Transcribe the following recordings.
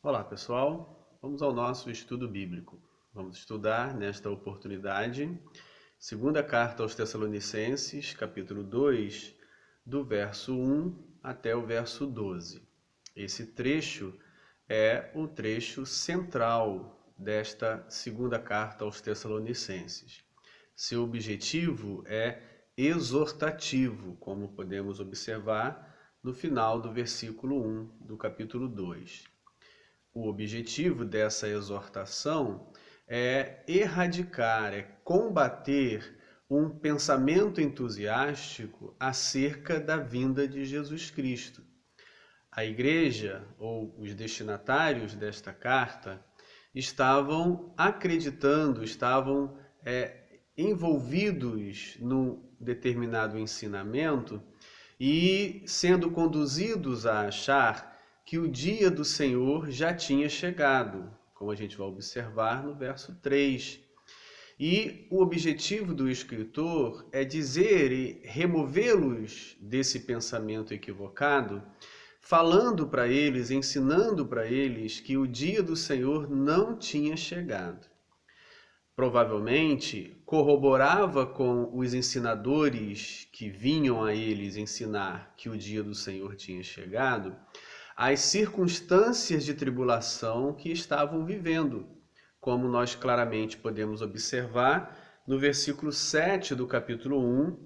Olá, pessoal. Vamos ao nosso estudo bíblico. Vamos estudar, nesta oportunidade, segunda carta aos Tessalonicenses, capítulo 2, do verso 1 até o verso 12. Esse trecho é o trecho central desta segunda carta aos Tessalonicenses. Seu objetivo é exortativo, como podemos observar no final do versículo 1 do capítulo 2. O objetivo dessa exortação é erradicar, é combater um pensamento entusiástico acerca da vinda de Jesus Cristo. A igreja, ou os destinatários desta carta, estavam acreditando, estavam envolvidos num determinado ensinamento e sendo conduzidos a achar que o dia do Senhor já tinha chegado, como a gente vai observar no verso 3. E o objetivo do escritor é dizer e removê-los desse pensamento equivocado, falando para eles, ensinando para eles que o dia do Senhor não tinha chegado. Provavelmente corroborava com os ensinadores que vinham a eles ensinar que o dia do Senhor tinha chegado, as circunstâncias de tribulação que estavam vivendo, como nós claramente podemos observar no versículo 7 do capítulo 1,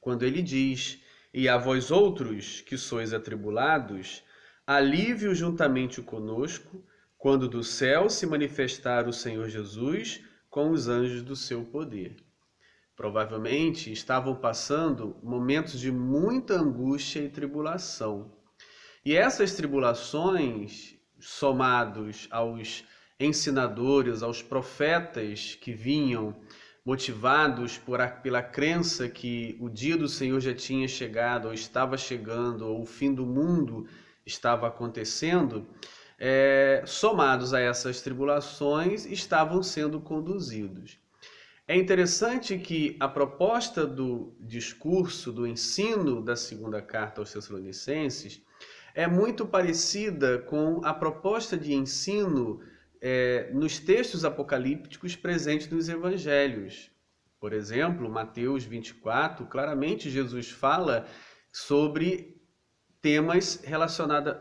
quando ele diz: "E a vós outros, que sois atribulados, alívio juntamente conosco, quando do céu se manifestar o Senhor Jesus com os anjos do seu poder." Provavelmente estavam passando momentos de muita angústia e tribulação. E essas tribulações, somados aos ensinadores, aos profetas que vinham motivados pela crença que o dia do Senhor já tinha chegado, ou estava chegando, ou o fim do mundo estava acontecendo, somados a essas tribulações, estavam sendo conduzidos. É interessante que a proposta do discurso, do ensino da segunda carta aos Tessalonicenses, é muito parecida com a proposta de ensino nos textos apocalípticos presentes nos evangelhos. Por exemplo, Mateus 24, claramente Jesus fala sobre temas relacionados,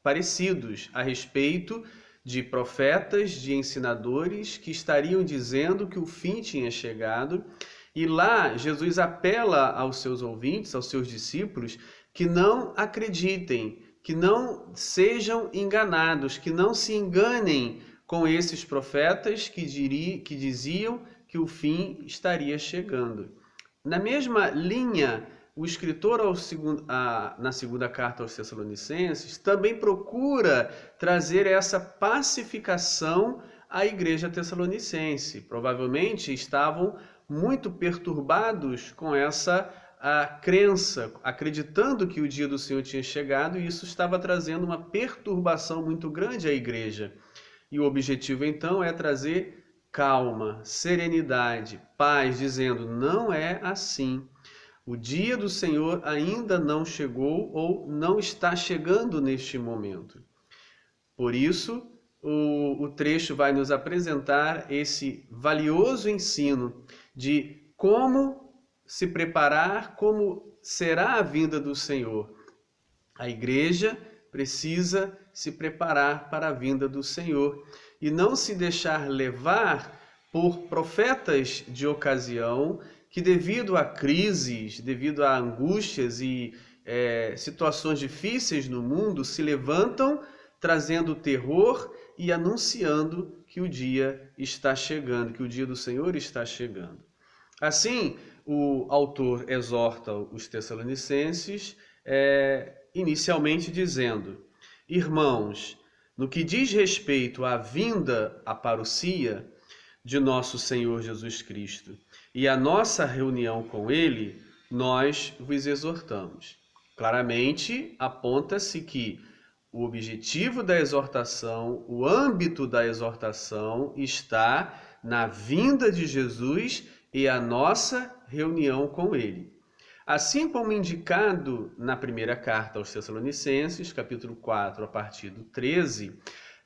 parecidos a respeito de profetas, de ensinadores que estariam dizendo que o fim tinha chegado. E lá Jesus apela aos seus ouvintes, aos seus discípulos, que não acreditem, que não sejam enganados, que não se enganem com esses profetas que diziam que o fim estaria chegando. Na mesma linha, o escritor na segunda carta aos Tessalonicenses também procura trazer essa pacificação à igreja tessalonicense. Provavelmente estavam muito perturbados com essa crença, acreditando que o dia do Senhor tinha chegado, e isso estava trazendo uma perturbação muito grande à igreja. E o objetivo então é trazer calma, serenidade, paz, dizendo: não é assim. O dia do Senhor ainda não chegou ou não está chegando neste momento. Por isso, o trecho vai nos apresentar esse valioso ensino de como se preparar, como será a vinda do Senhor. A igreja precisa se preparar para a vinda do Senhor e não se deixar levar por profetas de ocasião que, devido a crises, devido a angústias e situações difíceis no mundo, se levantam trazendo terror e anunciando que o dia está chegando, que o dia do Senhor está chegando. Assim, o autor exorta os Tessalonicenses, inicialmente dizendo: irmãos, no que diz respeito à vinda, à parousia de nosso Senhor Jesus Cristo e a nossa reunião com Ele, nós vos exortamos. Claramente aponta-se que o objetivo da exortação, o âmbito da exortação está na vinda de Jesus e a nossa reunião com Ele. Assim como indicado na primeira carta aos Tessalonicenses, capítulo 4, a partir do 13,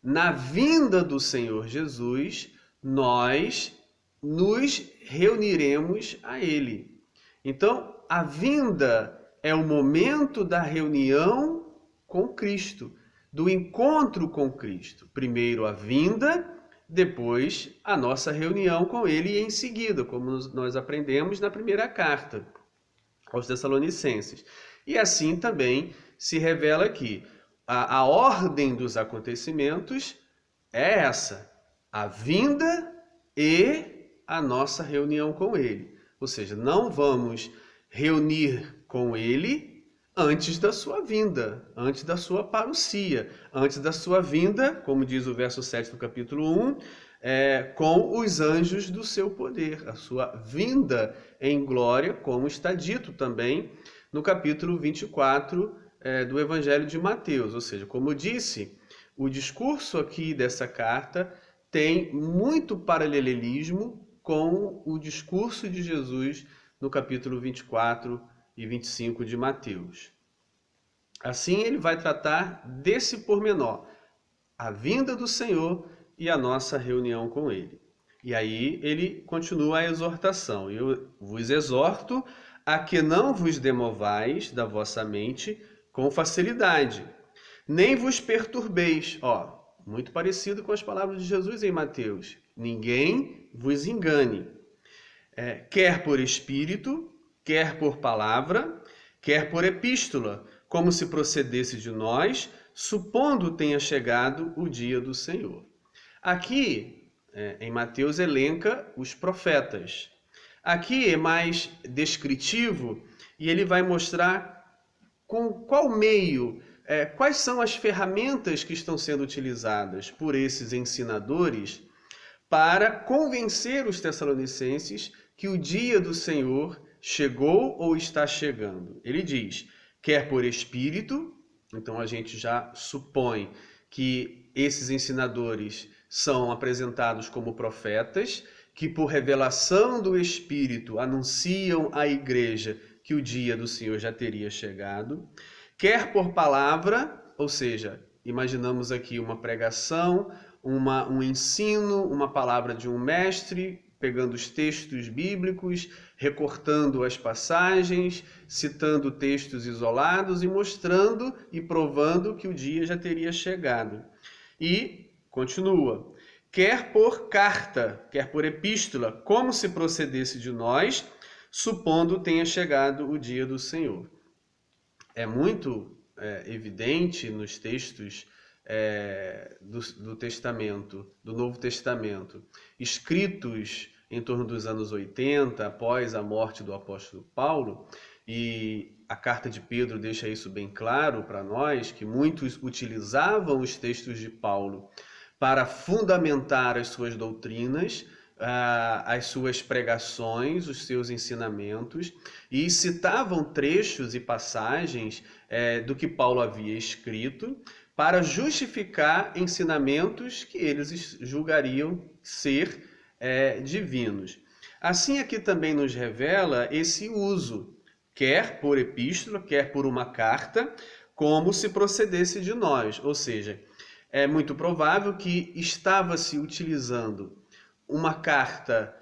na vinda do Senhor Jesus, nós nos reuniremos a Ele. Então, a vinda é o momento da reunião com Cristo, do encontro com Cristo. Primeiro a vinda, depois a nossa reunião com Ele e em seguida, como nós aprendemos na primeira carta aos Tessalonicenses. E assim também se revela aqui. A ordem dos acontecimentos é essa: a vinda e a nossa reunião com Ele. Ou seja, não vamos reunir com Ele antes da sua vinda, antes da sua parousia, antes da sua vinda, como diz o verso 7 do capítulo 1, com os anjos do seu poder, a sua vinda em glória, como está dito também no capítulo 24 do Evangelho de Mateus. Ou seja, como eu disse, o discurso aqui dessa carta tem muito paralelismo com o discurso de Jesus no capítulo 24 e 25 de Mateus. Assim, ele vai tratar desse pormenor, a vinda do Senhor e a nossa reunião com Ele. E aí ele continua a exortação: eu vos exorto a que não vos demovais da vossa mente com facilidade, nem vos perturbeis. Muito parecido com as palavras de Jesus em Mateus: ninguém vos engane, quer por espírito, quer por palavra, quer por epístola, como se procedesse de nós, supondo tenha chegado o dia do Senhor. Aqui, em Mateus, elenca os profetas. Aqui é mais descritivo e ele vai mostrar com qual meio, quais são as ferramentas que estão sendo utilizadas por esses ensinadores para convencer os tessalonicenses que o dia do Senhor chegou ou está chegando. Ele diz: quer por espírito, então a gente já supõe que esses ensinadores são apresentados como profetas, que por revelação do Espírito anunciam à igreja que o dia do Senhor já teria chegado, quer por palavra, ou seja, imaginamos aqui uma pregação, um ensino, uma palavra de um mestre, pegando os textos bíblicos, recortando as passagens, citando textos isolados e mostrando e provando que o dia já teria chegado. E continua: quer por carta, quer por epístola, como se procedesse de nós, supondo tenha chegado o dia do Senhor. É muito evidente nos textos do Testamento, do Novo Testamento, escritos em torno dos anos 80, após a morte do apóstolo Paulo, e a carta de Pedro deixa isso bem claro para nós, que muitos utilizavam os textos de Paulo para fundamentar as suas doutrinas, as suas pregações, os seus ensinamentos, e citavam trechos e passagens do que Paulo havia escrito para justificar ensinamentos que eles julgariam ser divinos. Assim, aqui também nos revela esse uso, quer por epístola, quer por uma carta, como se procedesse de nós. Ou seja, é muito provável que estava se utilizando uma carta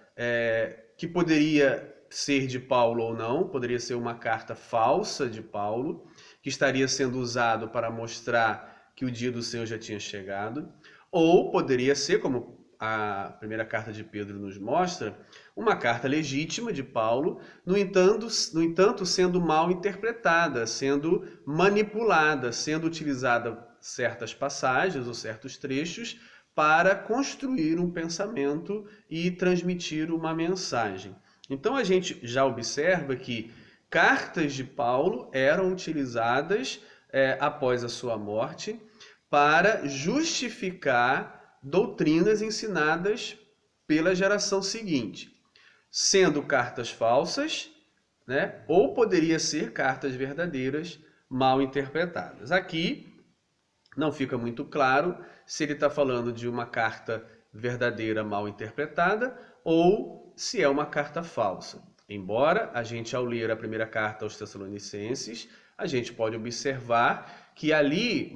que poderia ser de Paulo ou não, poderia ser uma carta falsa de Paulo, que estaria sendo usado para mostrar que o dia do Senhor já tinha chegado, ou poderia ser, como a primeira carta de Pedro nos mostra, uma carta legítima de Paulo, no entanto sendo mal interpretada, sendo manipulada, sendo utilizada certas passagens ou certos trechos para construir um pensamento e transmitir uma mensagem. Então a gente já observa que cartas de Paulo eram utilizadas após a sua morte para justificar doutrinas ensinadas pela geração seguinte, sendo cartas falsas, ou poderia ser cartas verdadeiras mal interpretadas. Aqui não fica muito claro se ele está falando de uma carta verdadeira mal interpretada ou se é uma carta falsa. Embora a gente, ao ler a primeira carta aos Tessalonicenses, a gente pode observar que ali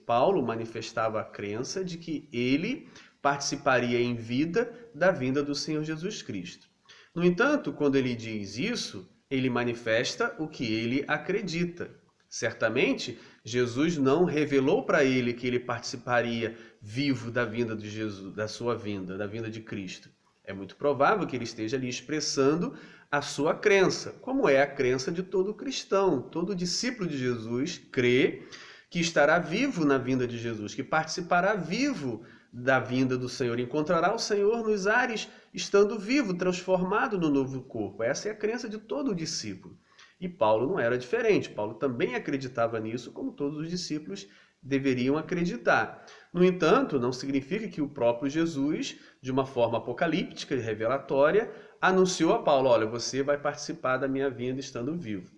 Paulo manifestava a crença de que ele participaria em vida da vinda do Senhor Jesus Cristo. No entanto, quando ele diz isso, ele manifesta o que ele acredita. Certamente, Jesus não revelou para ele que ele participaria vivo da vinda de Jesus, da sua vinda, da vinda de Cristo. É muito provável que ele esteja ali expressando a sua crença, como é a crença de todo cristão. Todo discípulo de Jesus crê que estará vivo na vinda de Jesus, que participará vivo da vinda do Senhor, encontrará o Senhor nos ares, estando vivo, transformado no novo corpo. Essa é a crença de todo discípulo. E Paulo não era diferente. Paulo também acreditava nisso, como todos os discípulos deveriam acreditar. No entanto, não significa que o próprio Jesus, de uma forma apocalíptica e revelatória, anunciou a Paulo: olha, você vai participar da minha vinda estando vivo.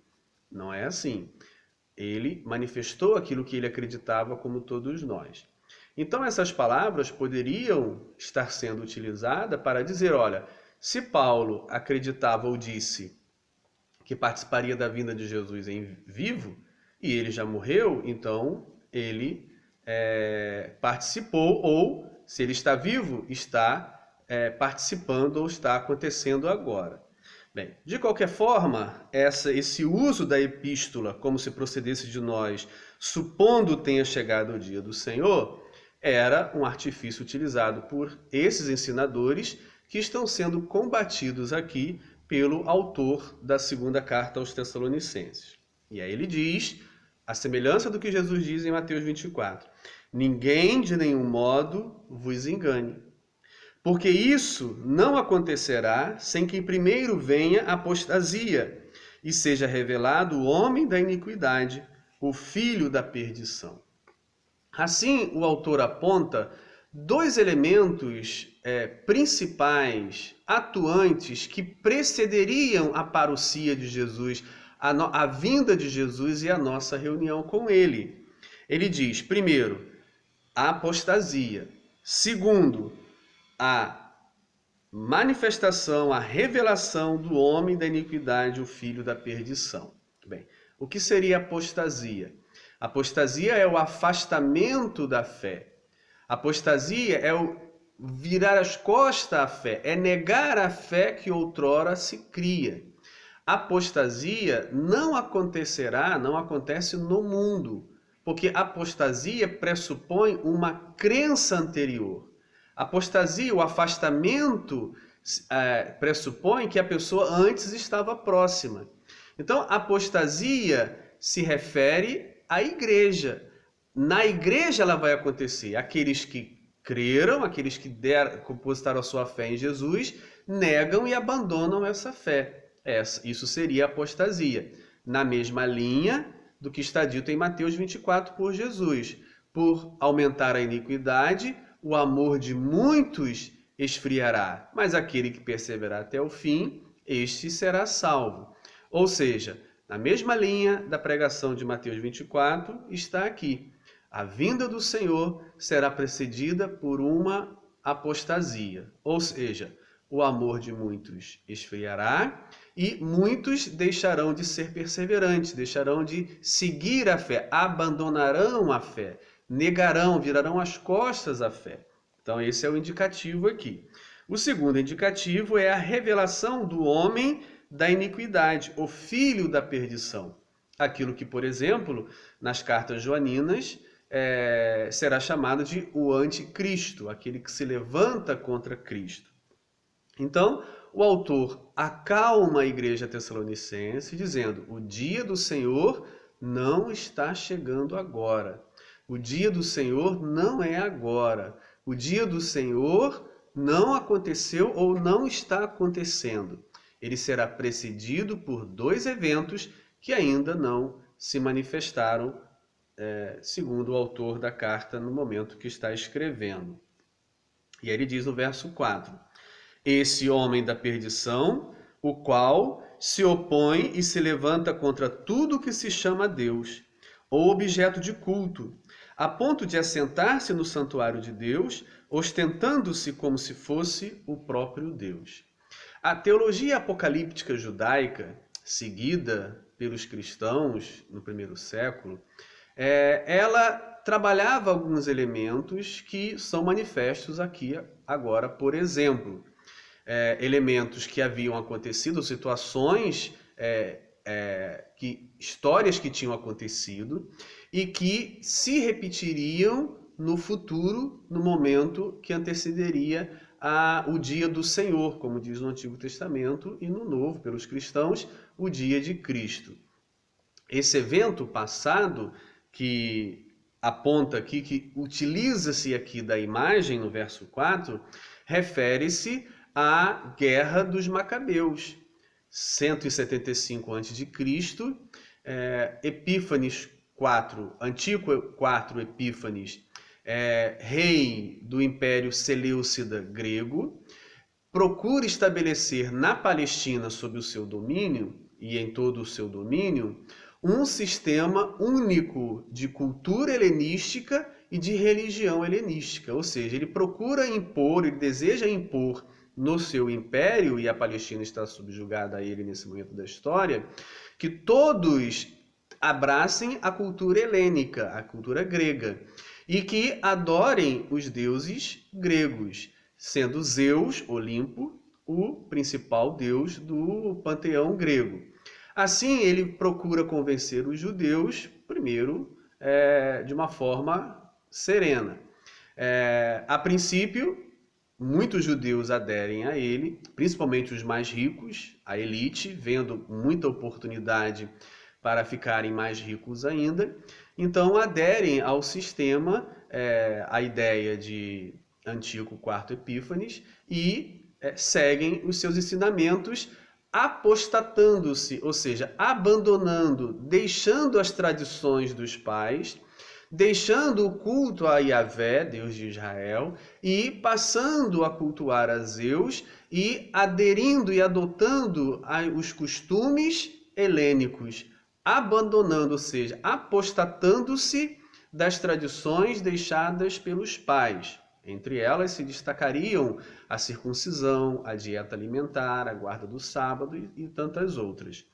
Não é assim. Ele manifestou aquilo que ele acreditava, como todos nós. Então, essas palavras poderiam estar sendo utilizadas para dizer: olha, se Paulo acreditava ou disse que participaria da vinda de Jesus em vivo, e ele já morreu, então ele participou, ou se ele está vivo, está participando ou está acontecendo agora. Bem, de qualquer forma, esse uso da epístola como se procedesse de nós, supondo tenha chegado o dia do Senhor, era um artifício utilizado por esses ensinadores que estão sendo combatidos aqui pelo autor da segunda carta aos Tessalonicenses. E aí ele diz, a semelhança do que Jesus diz em Mateus 24, ninguém de nenhum modo vos engane, porque isso não acontecerá sem que primeiro venha a apostasia e seja revelado o homem da iniquidade, o filho da perdição. Assim, o autor aponta dois elementos principais, atuantes, que precederiam a parousia de Jesus, a vinda de Jesus e a nossa reunião com ele. Ele diz, primeiro, a apostasia. Segundo, a manifestação, a revelação do homem da iniquidade, o filho da perdição. Bem, o que seria apostasia? Apostasia é o afastamento da fé. Apostasia é o virar as costas à fé, é negar a fé que outrora se cria. Apostasia não acontece no mundo, porque apostasia pressupõe uma crença anterior. Apostasia, o afastamento, pressupõe que a pessoa antes estava próxima. Então, apostasia se refere à igreja. Na igreja ela vai acontecer. Aqueles que creram, aqueles que depositaram a sua fé em Jesus, negam e abandonam essa fé. Isso seria apostasia. Na mesma linha do que está dito em Mateus 24 por Jesus. Por aumentar a iniquidade, o amor de muitos esfriará, mas aquele que perseverar até o fim, este será salvo. Ou seja, na mesma linha da pregação de Mateus 24, está aqui. A vinda do Senhor será precedida por uma apostasia, ou seja, o amor de muitos esfriará e muitos deixarão de ser perseverantes, deixarão de seguir a fé, abandonarão a fé, negarão, virarão as costas à fé. Então esse é o indicativo aqui. O segundo indicativo é a revelação do homem da iniquidade, o filho da perdição. Aquilo que, por exemplo, nas cartas joaninas, será chamado de o anticristo, aquele que se levanta contra Cristo. Então, o autor acalma a igreja tessalonicense, dizendo: o dia do Senhor não está chegando agora. O dia do Senhor não é agora. O dia do Senhor não aconteceu ou não está acontecendo. Ele será precedido por dois eventos que ainda não se manifestaram, segundo o autor da carta, no momento que está escrevendo. E aí ele diz no verso 4, esse homem da perdição, o qual se opõe e se levanta contra tudo que se chama Deus, ou objeto de culto, a ponto de assentar-se no santuário de Deus, ostentando-se como se fosse o próprio Deus. A teologia apocalíptica judaica, seguida pelos cristãos no primeiro século, ela trabalhava alguns elementos que são manifestos aqui agora, por exemplo, elementos que haviam acontecido, situações, histórias que tinham acontecido e que se repetiriam no futuro, no momento que antecederia o dia do Senhor, como diz no Antigo Testamento, e no Novo, pelos cristãos, o dia de Cristo. Esse evento passado, que aponta aqui, que utiliza-se aqui da imagem no verso 4, refere-se à Guerra dos Macabeus, 175 a.C., Epífanes IV, Antíoco IV Epífanes, rei do Império Seleucida grego, procura estabelecer na Palestina, sob o seu domínio e em todo o seu domínio, um sistema único de cultura helenística e de religião helenística. Ou seja, ele procura impor, ele deseja impor no seu império, e a Palestina está subjugada a ele nesse momento da história, que todos abracem a cultura helênica, a cultura grega, e que adorem os deuses gregos, sendo Zeus, Olimpo, o principal deus do panteão grego. Assim, ele procura convencer os judeus, primeiro, de uma forma serena. A princípio, muitos judeus aderem a ele, principalmente os mais ricos, a elite, vendo muita oportunidade para ficarem mais ricos ainda. Então, aderem ao sistema, a ideia de Antíoco IV Epífanes, e seguem os seus ensinamentos, apostatando-se, ou seja, abandonando, deixando as tradições dos pais, deixando o culto a Yahvé, Deus de Israel, e passando a cultuar a Zeus e aderindo e adotando os costumes helênicos, abandonando, ou seja, apostatando-se das tradições deixadas pelos pais. Entre elas se destacariam a circuncisão, a dieta alimentar, a guarda do sábado e tantas outras.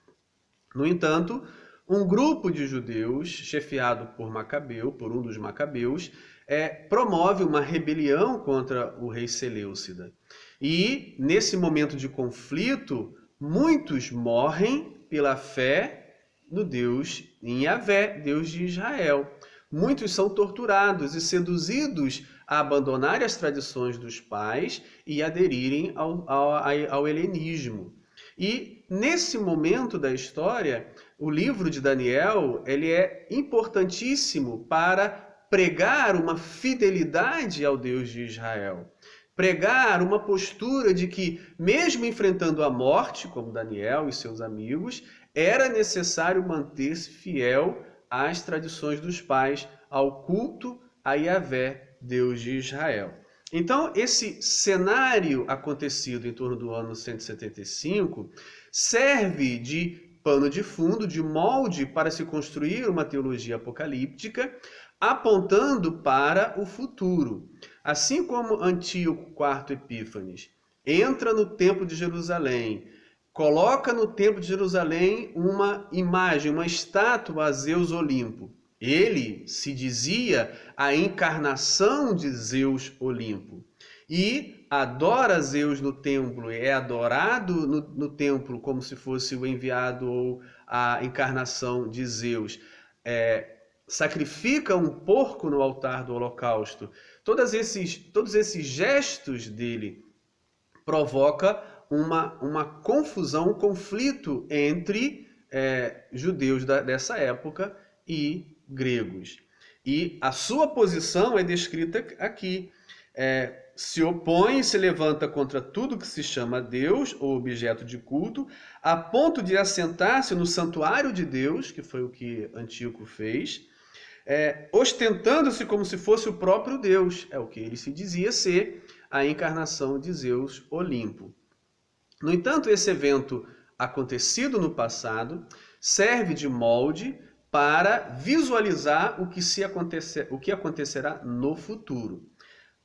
No entanto, um grupo de judeus, chefiado por Macabeu, por um dos Macabeus, promove uma rebelião contra o rei Seleucida. E, nesse momento de conflito, muitos morrem pela fé no Deus em Yahvé, Deus de Israel. Muitos são torturados e seduzidos a abandonarem as tradições dos pais e aderirem ao helenismo. E, nesse momento da história, o livro de Daniel ele é importantíssimo para pregar uma fidelidade ao Deus de Israel. Pregar uma postura de que, mesmo enfrentando a morte, como Daniel e seus amigos, era necessário manter-se fiel às tradições dos pais, ao culto a Yahvé, Deus de Israel. Então, esse cenário acontecido em torno do ano 175 serve de pano de fundo, de molde para se construir uma teologia apocalíptica, apontando para o futuro. Assim como Antíoco IV Epífanes entra no Templo de Jerusalém, coloca no Templo de Jerusalém uma imagem, uma estátua a Zeus Olimpo. Ele se dizia a encarnação de Zeus Olimpo e adora Zeus no templo, é adorado no templo como se fosse o enviado ou a encarnação de Zeus. Sacrifica um porco no altar do holocausto. Todos esses gestos dele provoca uma confusão, um conflito entre judeus dessa época e gregos. E a sua posição é descrita aqui. Se opõe e se levanta contra tudo que se chama Deus ou objeto de culto, a ponto de assentar-se no santuário de Deus, que foi o que Antíoco fez, ostentando-se como se fosse o próprio Deus, é o que ele se dizia ser a encarnação de Zeus Olimpo. No entanto, esse evento acontecido no passado serve de molde para visualizar o que acontecerá no futuro.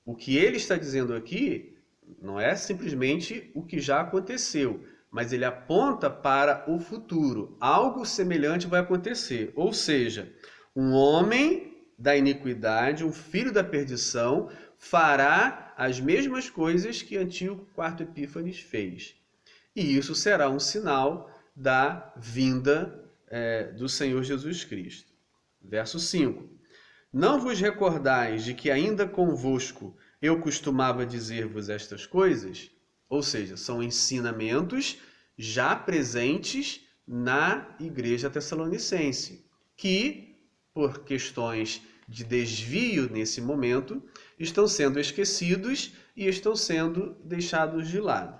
O que ele está dizendo aqui não é simplesmente o que já aconteceu, mas ele aponta para o futuro. Algo semelhante vai acontecer. Ou seja, um homem da iniquidade, um filho da perdição, fará as mesmas coisas que Antíoco IV Epífanes fez. E isso será um sinal da vinda do Senhor Jesus Cristo. Verso 5. Não vos recordais de que ainda convosco eu costumava dizer-vos estas coisas? Ou seja, são ensinamentos já presentes na igreja tessalonicense, que, por questões de desvio nesse momento, estão sendo esquecidos e estão sendo deixados de lado.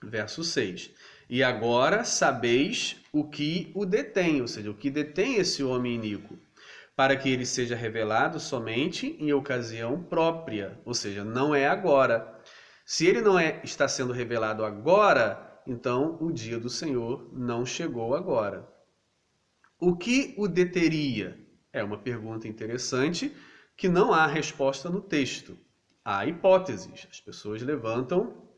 Verso 6. E agora sabeis o que o detém, ou seja, o que detém esse homem iníquo, para que ele seja revelado somente em ocasião própria, ou seja, não é agora. Se ele não está sendo revelado agora, então o dia do Senhor não chegou agora. O que o deteria? É uma pergunta interessante que não há resposta no texto. Há hipóteses. As pessoas levantam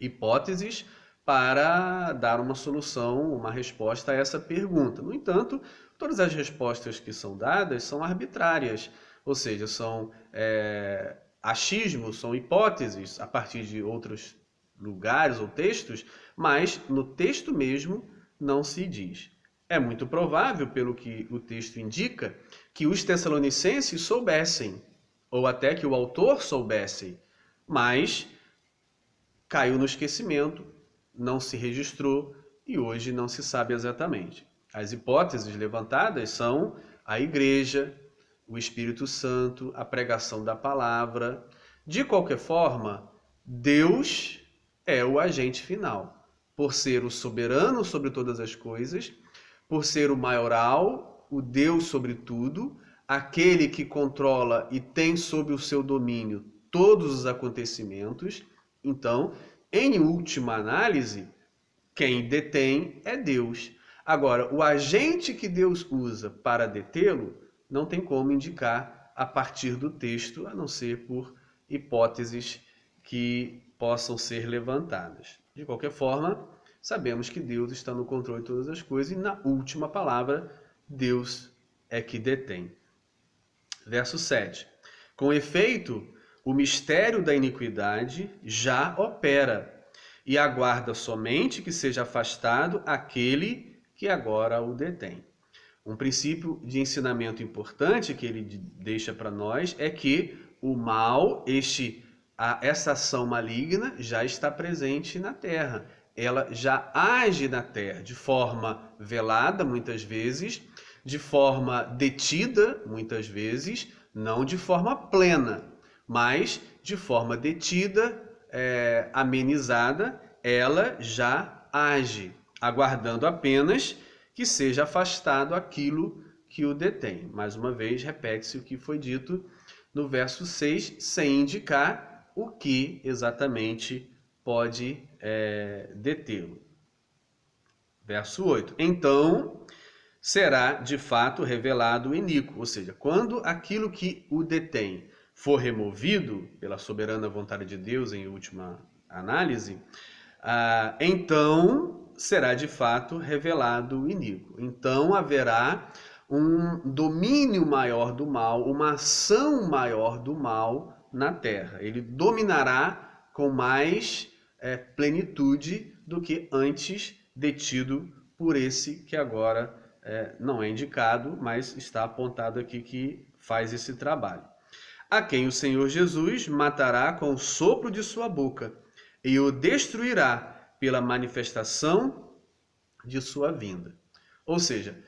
hipóteses para dar uma solução, uma resposta a essa pergunta. No entanto, todas as respostas que são dadas são arbitrárias, ou seja, são achismos, são hipóteses a partir de outros lugares ou textos, mas no texto mesmo não se diz. É muito provável, pelo que o texto indica, que os tessalonicenses soubessem, ou até que o autor soubesse, mas caiu no esquecimento, não se registrou e hoje não se sabe exatamente. As hipóteses levantadas são a igreja, o Espírito Santo, a pregação da palavra. De qualquer forma, Deus é o agente final, por ser o soberano sobre todas as coisas, por ser o maioral, o Deus sobre tudo, aquele que controla e tem sob o seu domínio todos os acontecimentos. Então, em última análise, quem detém é Deus. Agora, o agente que Deus usa para detê-lo não tem como indicar a partir do texto, a não ser por hipóteses que possam ser levantadas. De qualquer forma, sabemos que Deus está no controle de todas as coisas e, na última palavra, Deus é que detém. Verso 7. Com efeito, o mistério da iniquidade já opera e aguarda somente que seja afastado aquele que agora o detém. Um princípio de ensinamento importante que ele deixa para nós é que o mal, essa ação maligna, já está presente na terra. Ela já age na terra de forma velada, muitas vezes, de forma detida, muitas vezes, não de forma plena, mas de forma detida, amenizada, ela já age, aguardando apenas que seja afastado aquilo que o detém. Mais uma vez, repete-se o que foi dito no verso 6, sem indicar o que exatamente pode detê-lo. Verso 8. Então será de fato revelado o iníquo, ou seja, quando aquilo que o detém for removido pela soberana vontade de Deus, em última análise, então será de fato revelado o iníquo. Então haverá um domínio maior do mal, uma ação maior do mal na terra. Ele dominará com mais plenitude do que antes detido por esse que agora não é indicado, mas está apontado aqui que faz esse trabalho. A quem o Senhor Jesus matará com o sopro de sua boca e o destruirá pela manifestação de sua vinda. Ou seja,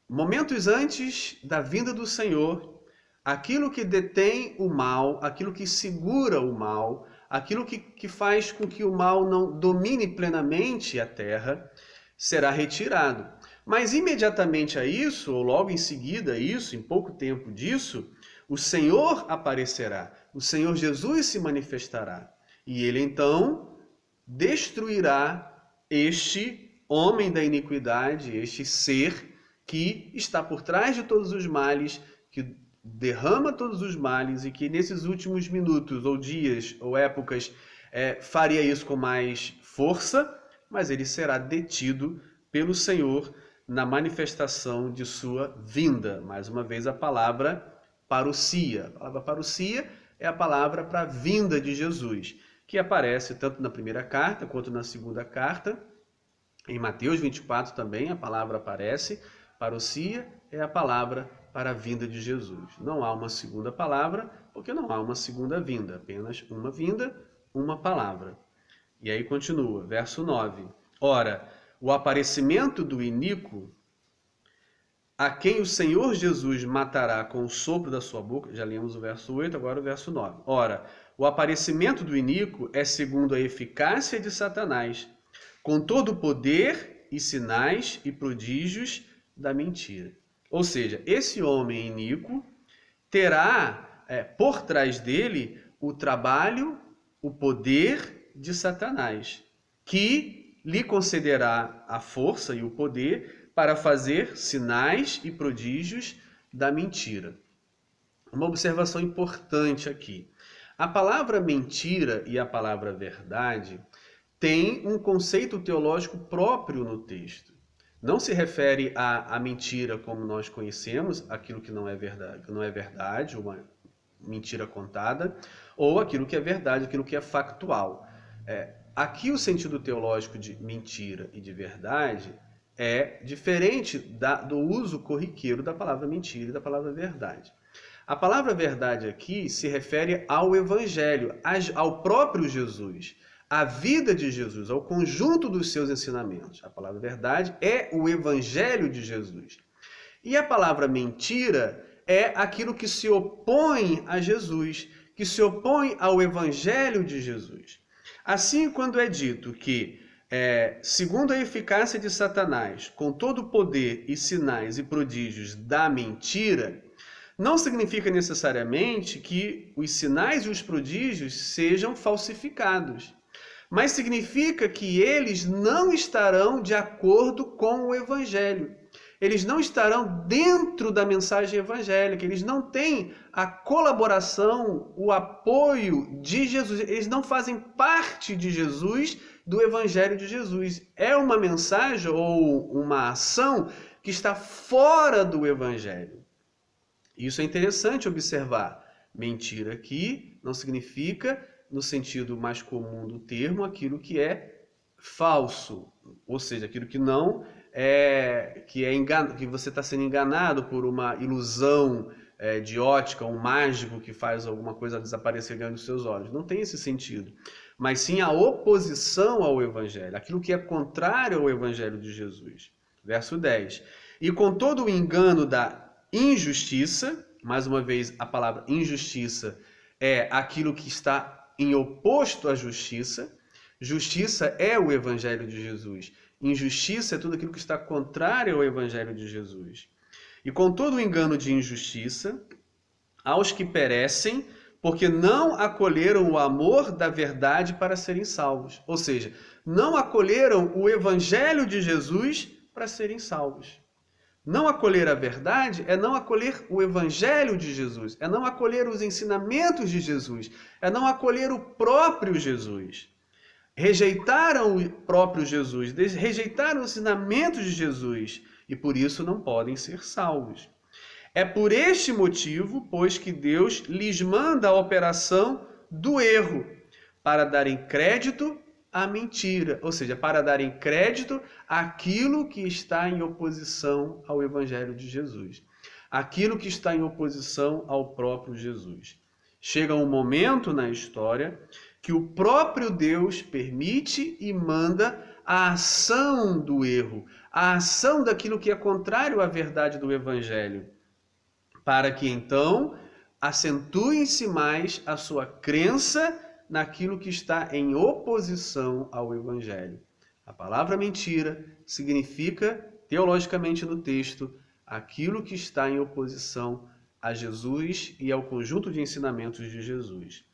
momentos antes da vinda do Senhor, aquilo que detém o mal, aquilo que segura o mal, aquilo que faz com que o mal não domine plenamente a terra, será retirado. Mas imediatamente a isso, ou logo em seguida a isso, em pouco tempo disso, o Senhor aparecerá, o Senhor Jesus se manifestará. E ele então destruirá este homem da iniquidade, este ser que está por trás de todos os males, que derrama todos os males e que nesses últimos minutos, ou dias, ou épocas faria isso com mais força, mas ele será detido pelo Senhor na manifestação de sua vinda. Mais uma vez a palavra parousia. A palavra parousia é a palavra para a vinda de Jesus, que aparece tanto na primeira carta quanto na segunda carta. Em Mateus 24 também a palavra aparece. Parousia é a palavra para a vinda de Jesus. Não há uma segunda palavra, porque não há uma segunda vinda, apenas uma vinda, uma palavra. E aí continua, verso 9. Ora, o aparecimento do iníquo, a quem o Senhor Jesus matará com o sopro da sua boca, já lemos o verso 8, agora o verso 9. Ora, o aparecimento do iníquo é segundo a eficácia de Satanás, com todo o poder e sinais e prodígios da mentira. Ou seja, esse homem iníquo terá por trás dele o trabalho, o poder de Satanás, que lhe concederá a força e o poder para fazer sinais e prodígios da mentira. Uma observação importante aqui. A palavra mentira e a palavra verdade têm um conceito teológico próprio no texto. Não se refere à mentira como nós conhecemos, aquilo que não é verdade, uma mentira contada, ou aquilo que é verdade, aquilo que é factual. Aqui o sentido teológico de mentira e de verdade é diferente do uso corriqueiro da palavra mentira e da palavra verdade. A palavra verdade aqui se refere ao Evangelho, ao próprio Jesus, à vida de Jesus, ao conjunto dos seus ensinamentos. A palavra verdade é o Evangelho de Jesus. E a palavra mentira é aquilo que se opõe a Jesus, que se opõe ao Evangelho de Jesus. Assim, quando é dito que, segundo a eficácia de Satanás, com todo o poder e sinais e prodígios da mentira, não significa necessariamente que os sinais e os prodígios sejam falsificados, mas significa que eles não estarão de acordo com o Evangelho. Eles não estarão dentro da mensagem evangélica, eles não têm a colaboração, o apoio de Jesus, eles não fazem parte de Jesus, do Evangelho de Jesus. É uma mensagem ou uma ação que está fora do Evangelho. Isso é interessante observar. Mentira aqui não significa, no sentido mais comum do termo, aquilo que é falso, ou seja, aquilo que não que você está sendo enganado por uma ilusão de ótica, um mágico que faz alguma coisa desaparecer diante dos seus olhos. Não tem esse sentido. Mas sim a oposição ao Evangelho, aquilo que é contrário ao Evangelho de Jesus. Verso 10. E com todo o engano da injustiça, mais uma vez a palavra injustiça é aquilo que está em oposto à justiça. Justiça é o Evangelho de Jesus. Injustiça é tudo aquilo que está contrário ao Evangelho de Jesus. E com todo o engano de injustiça, aos que perecem, porque não acolheram o amor da verdade para serem salvos. Ou seja, não acolheram o Evangelho de Jesus para serem salvos. Não acolher a verdade é não acolher o Evangelho de Jesus, é não acolher os ensinamentos de Jesus, é não acolher o próprio Jesus. Rejeitaram o próprio Jesus, rejeitaram os ensinamentos de Jesus e por isso não podem ser salvos. É por este motivo, pois, que Deus lhes manda a operação do erro, para darem crédito à mentira, ou seja, para darem crédito àquilo que está em oposição ao Evangelho de Jesus, aquilo que está em oposição ao próprio Jesus. Chega um momento na história que o próprio Deus permite e manda a ação do erro, a ação daquilo que é contrário à verdade do Evangelho, para que então acentue-se mais a sua crença naquilo que está em oposição ao Evangelho. A palavra mentira significa, teologicamente no texto, aquilo que está em oposição a Jesus e ao conjunto de ensinamentos de Jesus,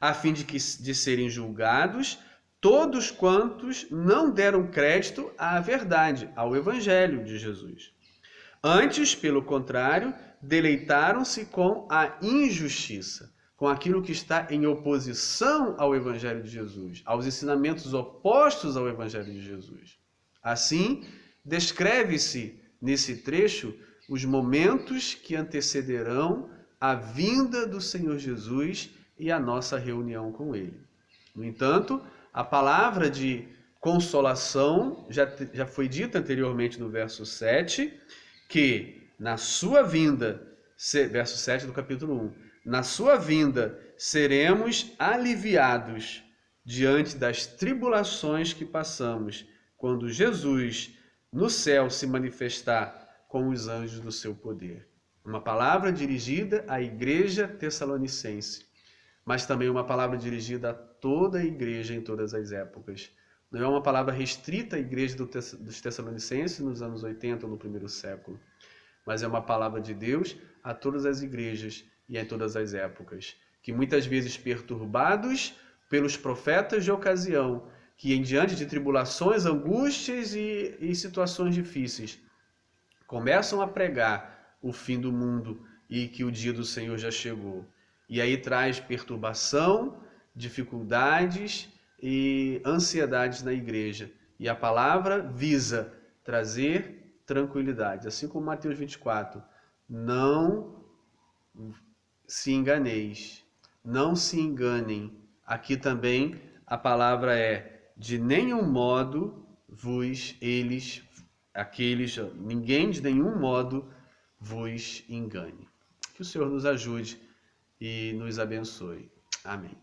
a fim de serem julgados todos quantos não deram crédito à verdade, ao Evangelho de Jesus. Antes, pelo contrário, deleitaram-se com a injustiça, com aquilo que está em oposição ao Evangelho de Jesus, aos ensinamentos opostos ao Evangelho de Jesus. Assim, descreve-se nesse trecho os momentos que antecederão a vinda do Senhor Jesus e a nossa reunião com Ele. No entanto, a palavra de consolação já foi dita anteriormente no verso 7, que na sua vinda, verso 7 do capítulo 1, na sua vinda seremos aliviados diante das tribulações que passamos, quando Jesus no céu se manifestar com os anjos do seu poder. Uma palavra dirigida à igreja tessalonicense, mas também uma palavra dirigida a toda a igreja em todas as épocas. Não é uma palavra restrita à igreja dos Tessalonicenses nos anos 80 ou no primeiro século, mas é uma palavra de Deus a todas as igrejas e em todas as épocas, que muitas vezes perturbados pelos profetas de ocasião, que em diante de tribulações, angústias e situações difíceis, começam a pregar o fim do mundo e que o dia do Senhor já chegou. E aí traz perturbação, dificuldades e ansiedades na igreja. E a palavra visa trazer tranquilidade. Assim como Mateus 24. Não se enganeis, não se enganem. Aqui também a palavra é: de nenhum modo ninguém de nenhum modo vos engane. Que o Senhor nos ajude e nos abençoe. Amém.